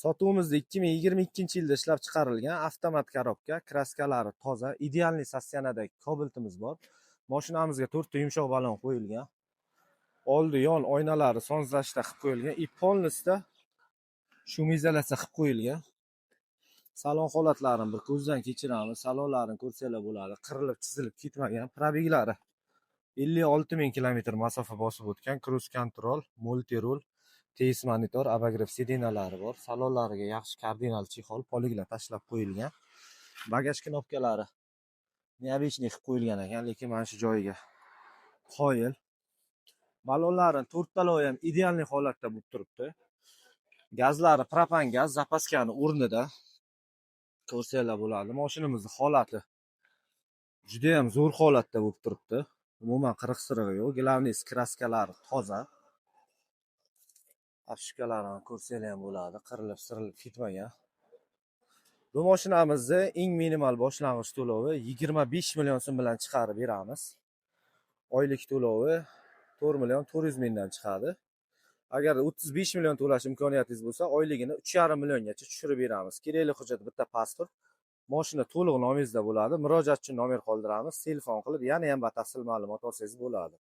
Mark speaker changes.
Speaker 1: Sotuvimizda 2022-yilda ishlab chiqarilgan avtomat korobka, kraskalari toza, idealniy sostenadagi Cobalt'imiz bor. Mashinamizga 4 ta yumshoq balon qo'yilgan. Oldi yon oynalari sonzlashda qilib qo'yilgan. И полностью shumizolyatsiya qilib qo'yilgan. Salon holatlarini bir ko'zdan kechiramiz. Salonlarini ko'rsanglar bo'ladi. Qirilib, chizilib ketmagan. Probeglari 56 000 kilometr masofa bosib o'tgan. Cruise control, multi rul, TS monitor, abagrev sidinalari bor. Salonlariga yaxshi kardinal chexol, poliglar tashlab qo'yilgan. Bagaj knopkalari neobычный qilib qo'yilgan ekan, lekin mana shu joyiga qoyil. Balonlarning 4 talovi ham idealniy holatda bo'lib turibdi. Gazlari propan gaz, zapaskani o'rnida. Ko'rsanglar bo'ladi. Mashinamizning holati juda ham zo'r holatda bo'lib turibdi. Umuman qirq-sirig'i yo'q. Glavniy kraskalari toza. Afishkalarini ko'rsanglar ham bo'ladi. Qirilib, sirilib ketmagan. Bu mashinamizni eng minimal boshlang'ich to'lovi 25 million so'm bilan chiqarib beramiz. Oylik to'lovi 4 million 400 mingdan chiqadi. Agar 35 million to'lash imkoniyatingiz bo'lsa, oyligini 3,5 milliongacha tushirib beramiz. Kerakli hujjat bitta pasport. Mashina to'liq nomingizda bo'ladi. Murojaat uchun nomer qoldiramiz. Telefon qilib, yana ham batafsil ma'lumot olsangiz bo'ladi.